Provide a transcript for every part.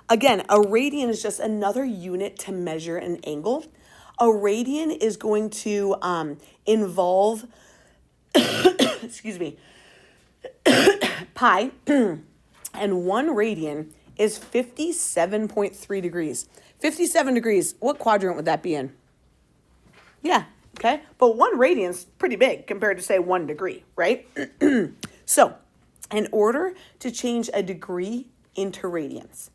Again, a radian is just another unit to measure an angle. A radian is going to involve, excuse me, pi, and 1 radian is 57.3 degrees. 57 degrees, what quadrant would that be in? Yeah, okay. But 1 radian's pretty big compared to, say, 1 degree, right? So, in order to change a degree into radians,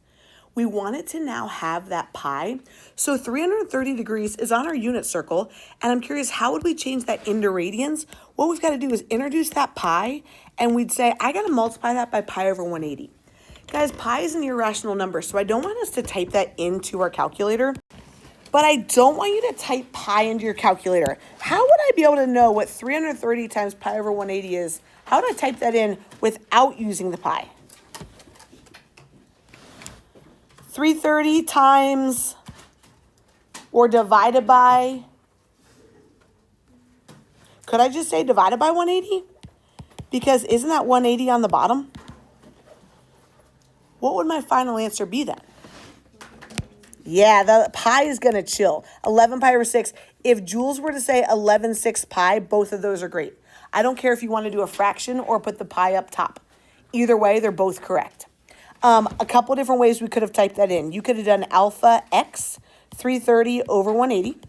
we want it to now have that pi. So 330 degrees is on our unit circle, and I'm curious, how would we change that into radians? What we've got to do is introduce that pi, and we'd say, I got to multiply that by pi over 180. Guys, pi is an irrational number, so I don't want us to type that into our calculator, but I don't want you to type pi into your calculator. How would I be able to know what 330 times pi over 180 is? How would I type that in without using the pi? 330 times or divided by, could I just say divided by 180? Because isn't that 180 on the bottom? What would my final answer be then? Yeah, the pi is going to chill. 11 pi over 6. If Jules were to say 11/6 pi, both of those are great. I don't care if you want to do a fraction or put the pi up top. Either way, they're both correct. A couple different ways we could have typed that in. You could have done alpha x 330 over 180.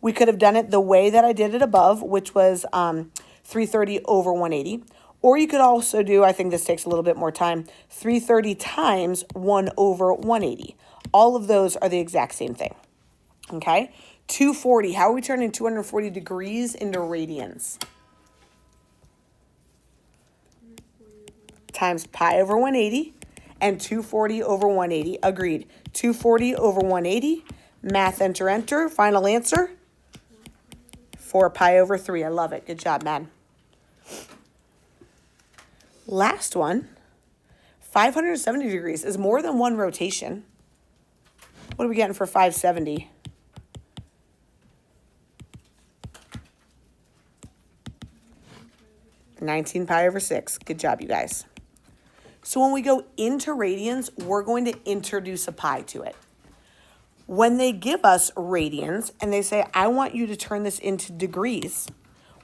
We could have done it the way that I did it above, which was 330 over 180. Or you could also do, I think this takes a little bit more time, 330 times 1 over 180. All of those are the exact same thing. Okay? 240. How are we turning 240 degrees into radians? Times pi over 180. And 240 over 180. Agreed. 240 over 180. Math, enter, enter. Final answer? 4 pi over 3. I love it. Good job, man. Last one. 570 degrees is more than 1 rotation. What are we getting for 570? $19 pi over 6. Good job, you guys. So when we go into radians, we're going to introduce a pi to it. When they give us radians and they say, I want you to turn this into degrees,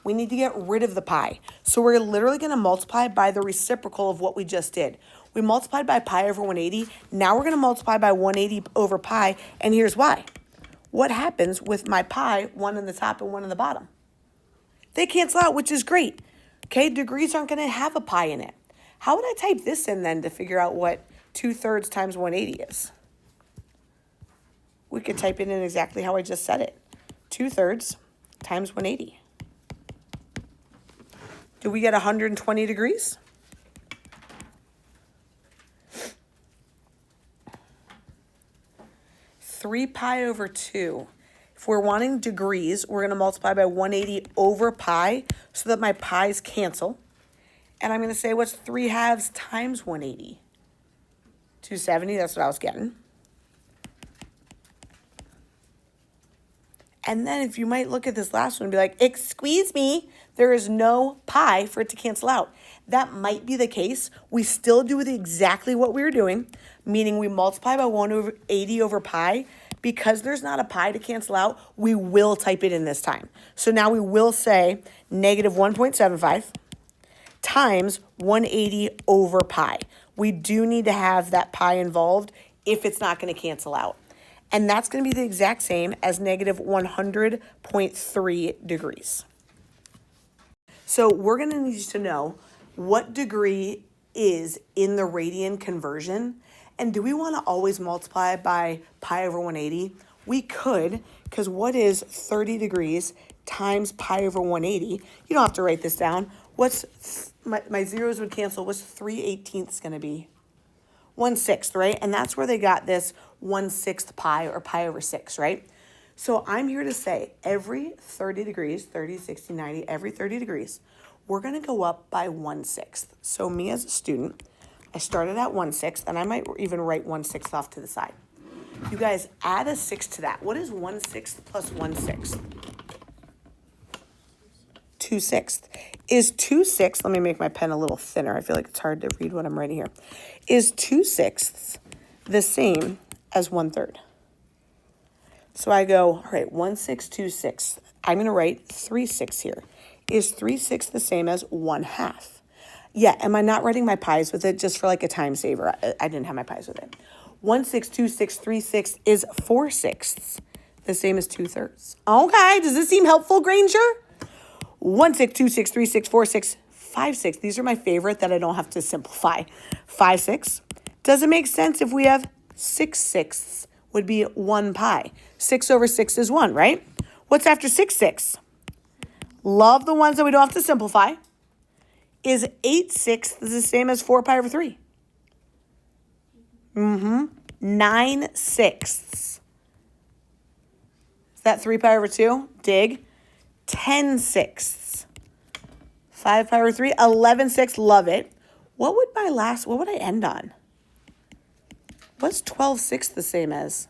we need to get rid of the pi. So we're literally going to multiply by the reciprocal of what we just did. We multiplied by pi over 180. Now we're going to multiply by 180 over pi. And here's why. What happens with my pi, 1 in the top and 1 in the bottom? They cancel out, which is great. Okay, degrees aren't going to have a pi in it. How would I type this in then to figure out what 2/3 times 180 is? We could type it in exactly how I just said it. 2/3 times 180. Do we get 120 degrees? Three pi over 2. If we're wanting degrees, we're going to multiply by 180 over pi so that my pi's cancel. And I'm going to say, what's 3/2 times 180? 270, that's what I was getting. And then if you might look at this last one and be like, excuse me, there is no pi for it to cancel out. That might be the case. We still do exactly what we were doing, meaning we multiply by 180 over pi. Because there's not a pi to cancel out, we will type it in this time. So now we will say negative 1.75 times 180 over pi. We do need to have that pi involved if it's not going to cancel out. And that's going to be the exact same as negative 100.3 degrees. So we're going to need to know what degree is in the radian conversion. And do we want to always multiply by pi over 180? We could, because what is 30 degrees times pi over 180? You don't have to write this down. What's, my zeros would cancel. What's 3/18 going to be? 1/6, right? And that's where they got this 1/6 pi or pi over 6, right? So I'm here to say every 30 degrees, 30, 60, 90, every 30 degrees, we're going to go up by 1/6. So me as a student, I started at 1/6, and I might even write 1/6 off to the side. You guys add a 6 to that. What is 1/6 plus 1/6? 2/6. Is 2/6, let me make my pen a little thinner. I feel like it's hard to read what I'm writing here. Is 2/6 the same as 1/3. So I go, all right, 1/6, I'm going to write 3/6 here. Is 3/6 the same as 1/2? Yeah, am I not writing my pies with it just for like a time saver? I didn't have my pies with it. 1/6, 2/6, 3/6 is 4/6, the same as 2/3. Okay, does this seem helpful, Granger? 1/6, 2/6, 3/6, 4/6, 5/6. These are my favorite that I don't have to simplify. 5/6. Does it make sense if we have 6/6 would be 1 pi? 6 over 6 is 1, right? What's after 6/6? Love the ones that we don't have to simplify. Is 8/6 the same as 4 pi over 3? 9/6. Is that 3 pi over 2? Dig. 10/6. 5 pi over 3. 11/6. Love it. What would I end on? What's 12/6 the same as?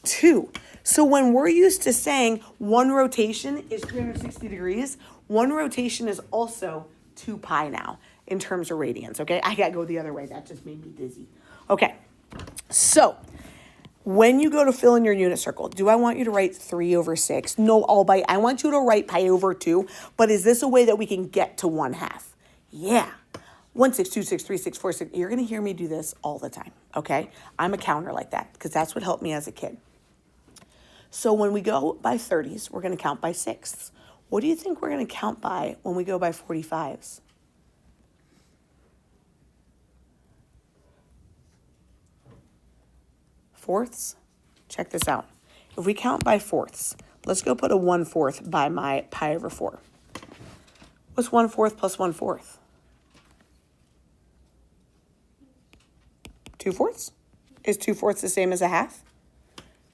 2. So when we're used to saying one rotation is 360 degrees, one rotation is also 2 pi now in terms of radians, okay? I gotta go the other way. That just made me dizzy. Okay, so when you go to fill in your unit circle, do I want you to write 3/6? No, I want you to write pi over 2, but is this a way that we can get to 1/2? Yeah. 1/6, 2/6, 3/6, 4/6. You're gonna hear me do this all the time, okay? I'm a counter like that because that's what helped me as a kid. So when we go by 30s, we're going to count by 6ths. What do you think we're going to count by when we go by 45s? Fourths? Check this out. If we count by fourths, let's go put a 1/4 by my pi over 4. What's 1/4 plus 1/4? 2/4? Is 2/4 the same as a half?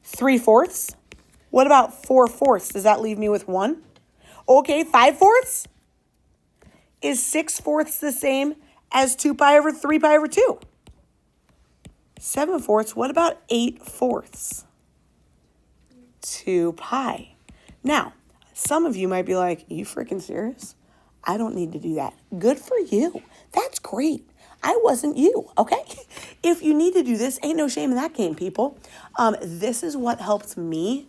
3/4? What about 4/4? Does that leave me with 1? Okay, 5/4? Is 6/4 the same as 2 pi over 3 pi over 2? 7/4? What about 8/4? 2 pi. Now, some of you might be like, are you freaking serious? I don't need to do that. Good for you. That's great. I wasn't you, okay? If you need to do this, ain't no shame in that game, people. This is what helps me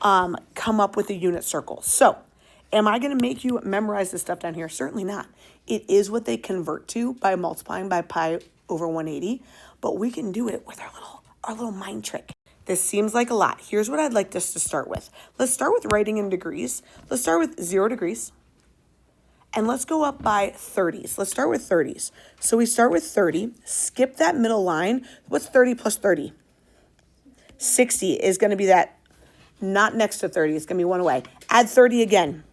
come up with a unit circle. So, am I going to make you memorize this stuff down here? Certainly not. It is what they convert to by multiplying by pi over 180, but we can do it with our little mind trick. This seems like a lot. Here's what I'd like us to start with. Let's start with writing in degrees. Let's start with 0 degrees. And let's go up by 30s. Let's start with 30s. So we start with 30. Skip that middle line. What's 30 plus 30? 60 is going to be that, not next to 30. It's going to be one away. Add 30 again.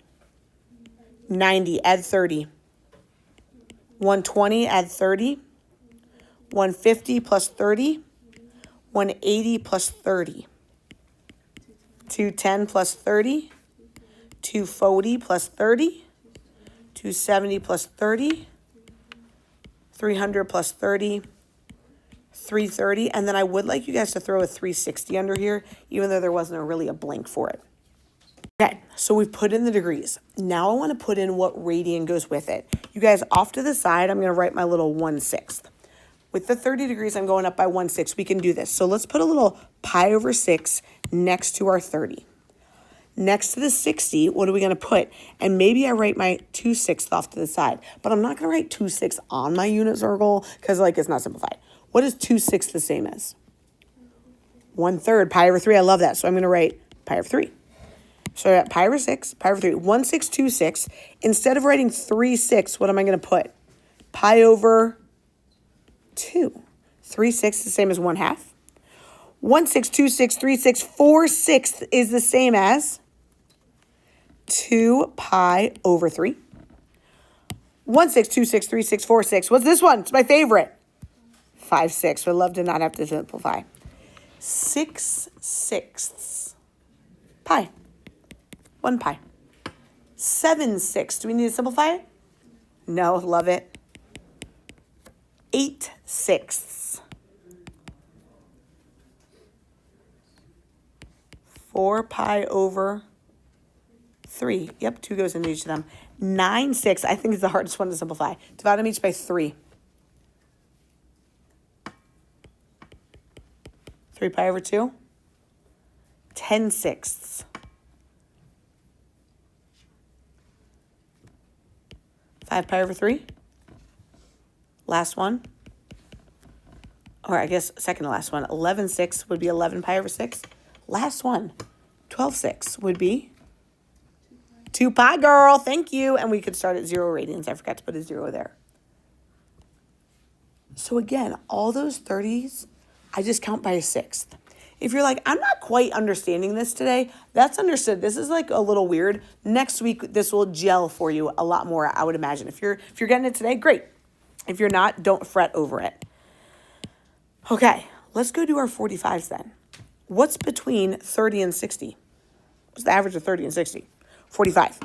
90, add 30. 120, add 30. 150 plus 30. 180 plus 30. 210 plus 30. 240 plus 30. 270 plus 30. 300 plus 30. 330, and then I would like you guys to throw a 360 under here, even though there wasn't really a blank for it. Okay, so we've put in the degrees. Now I want to put in what radian goes with it. You guys, off to the side, I'm going to write my little 1/6. With the 30 degrees, I'm going up by 1/6. We can do this. So let's put a little pi over 6 next to our 30. Next to the 60, what are we going to put? And maybe I write my 2/6 off to the side, but I'm not going to write 2/6 on my unit circle because it's not simplified. What is 2/6 the same as? 1/3, pi over 3. I love that. So I'm going to write pi over 3. So I got pi over 6, pi over 3. 1/6, 2/6. Instead of writing 3/6, what am I going to put? Pi over 2. 3/6 is the same as 1/2. 1/6, 2/6, 3/6, 4/6 is the same as 2 pi over 3. 1/6, 2/6, 3/6, 4/6. What's this one? It's my favorite. 5/6. Would love to not have to simplify. 6/6 pi. 1 pi. 7/6. Do we need to simplify it? No. Love it. 8/6. 4 pi over 3. Yep, 2 goes into each of them. 9/6. I think is the hardest one to simplify. Divide them each by 3. 3 pi over 2. 10/6. 5 pi over 3. Last one. Or I guess second to last one. 11/6 would be 11 pi over 6. Last one. 12/6 would be 2 pi, girl. Thank you. And we could start at 0 radians. I forgot to put a 0 there. So again, all those 30s, I just count by a sixth. If you're like, I'm not quite understanding this today, that's understood. This is like a little weird. Next week, this will gel for you a lot more, I would imagine. If you're getting it today, great. If you're not, don't fret over it. Okay, let's go do our 45s then. What's between 30 and 60? What's the average of 30 and 60? 45.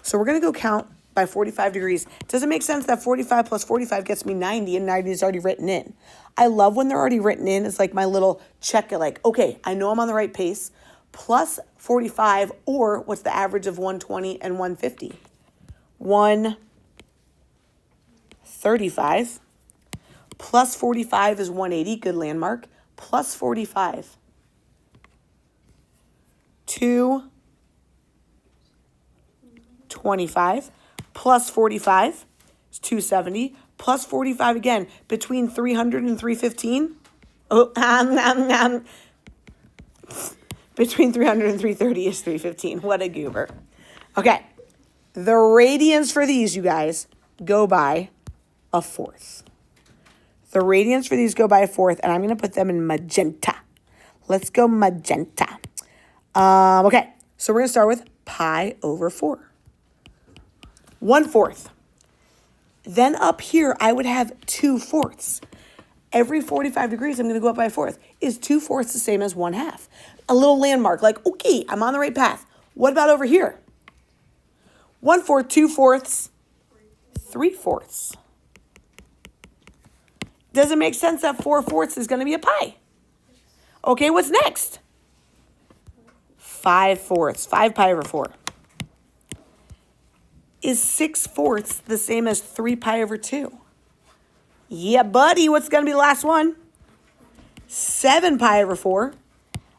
So we're going to go count by 45 degrees. Does it make sense that 45 plus 45 gets me 90 and 90 is already written in? I love when they're already written in. It's like my little check, like, okay, I know I'm on the right pace. Plus 45, or what's the average of 120 and 150? 135. Plus 45 is 180, good landmark. Plus 45. 225. Plus 45 is 270. Plus 45 again, between 300 and 315. Oh, between 300 and 330 is 315. What a goober. Okay, the radians for these, you guys, go by a fourth. The radians for these go by a fourth, and I'm going to put them in magenta. Let's go magenta. Okay, so we're going to start with pi over 4. 1/4. Then up here, I would have 2/4. Every 45 degrees, I'm going to go up by a fourth. Is 2/4 the same as 1/2? A little landmark, like, okay, I'm on the right path. What about over here? 1/4, 2/4, 3/4. Does it make sense that 4/4 is going to be a pi? Okay, what's next? 5/4, 5 pi over 4. Is 6/4 the same as 3 pi over 2? Yeah, buddy. What's going to be the last one? 7 pi over 4.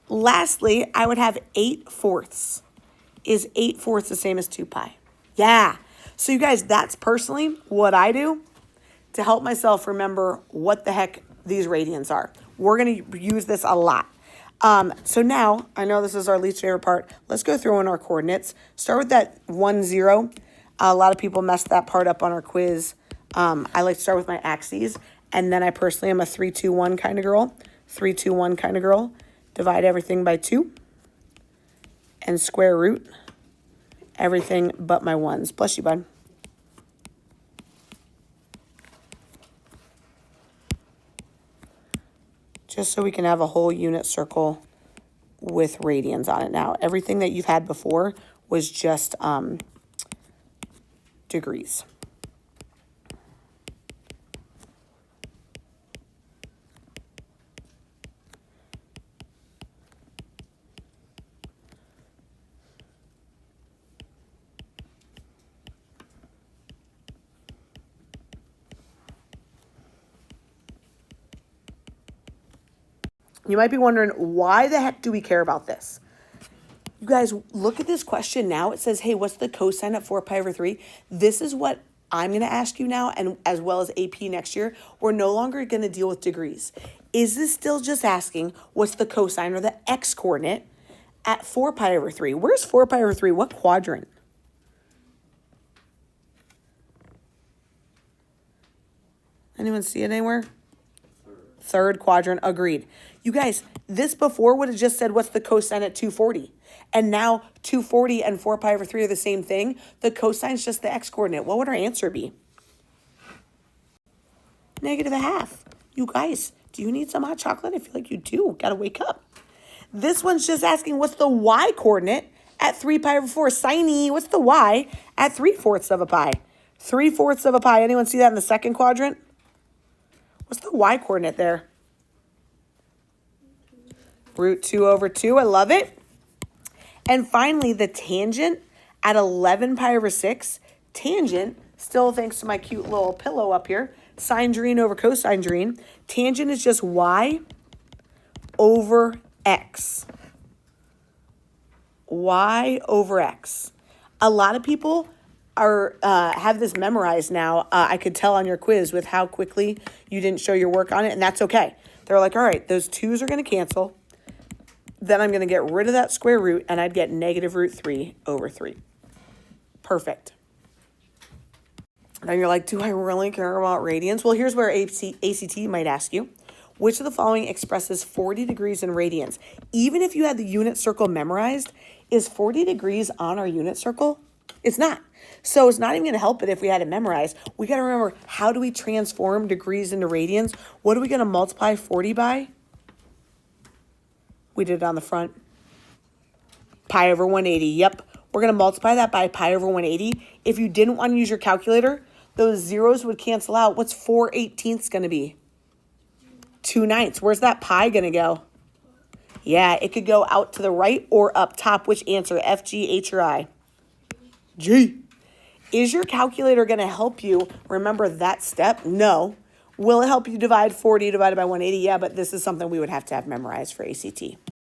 Lastly, I would have 8/4. Is 8/4 the same as 2 pi? Yeah. So you guys, that's personally what I do to help myself remember what the heck these radians are. We're going to use this a lot. So now, I know this is our least favorite part. Let's go through in our coordinates. Start with that 1, 0. A lot of people messed that part up on our quiz. I like to start with my axes, and then I personally am a 3, 2, 1 kind of girl. 3, 2, 1 kind of girl. Divide everything by 2 and square root everything but my 1s. Bless you, bud. Just so we can have a whole unit circle with radians on it now. Everything that you've had before was just degrees. You might be wondering, why the heck do we care about this? You guys, look at this question now. It says, hey, what's the cosine of 4 pi over 3? This is what I'm going to ask you now, and as well as AP next year. We're no longer going to deal with degrees. Is this still just asking what's the cosine or the x-coordinate at 4 pi over 3? Where's 4 pi over 3? What quadrant? Anyone see it anywhere? Third quadrant, agreed. You guys, this before would have just said, what's the cosine at 240? And now 240 and 4 pi over 3 are the same thing. The cosine's just the x-coordinate. What would our answer be? -1/2. You guys, do you need some hot chocolate? I feel like you do. Got to wake up. This one's just asking, what's the y-coordinate at 3 pi over 4? Siny, what's the y at 3/4 of a pi? 3/4 of a pi. Anyone see that in the second quadrant? What's the y-coordinate there? √2/2. I love it. And finally, the tangent at 11 pi over 6. Tangent, still thanks to my cute little pillow up here, sine dream over cosine dream. Tangent is just y over x. Y over x. A lot of people are have this memorized now. I could tell on your quiz with how quickly you didn't show your work on it, and that's okay. They're like, all right, those 2's are going to cancel. Then I'm going to get rid of that square root, and I'd get negative root 3 over 3. Perfect. Now you're like, do I really care about radians? Well, here's where ACT might ask you. Which of the following expresses 40 degrees in radians? Even if you had the unit circle memorized, is 40 degrees on our unit circle? It's not. So it's not even going to help it if we had it memorized. We got to remember, how do we transform degrees into radians? What are we going to multiply 40 by? We did it on the front. Pi over 180. Yep. We're going to multiply that by pi over 180. If you didn't want to use your calculator, those zeros would cancel out. What's 4/18 going to be? 2/9. Where's that pi going to go? Yeah, it could go out to the right or up top. Which answer? F, G, H, or I? G. Is your calculator going to help you remember that step? No. Will it help you divide 40 divided by 180? Yeah, but this is something we would have to have memorized for ACT.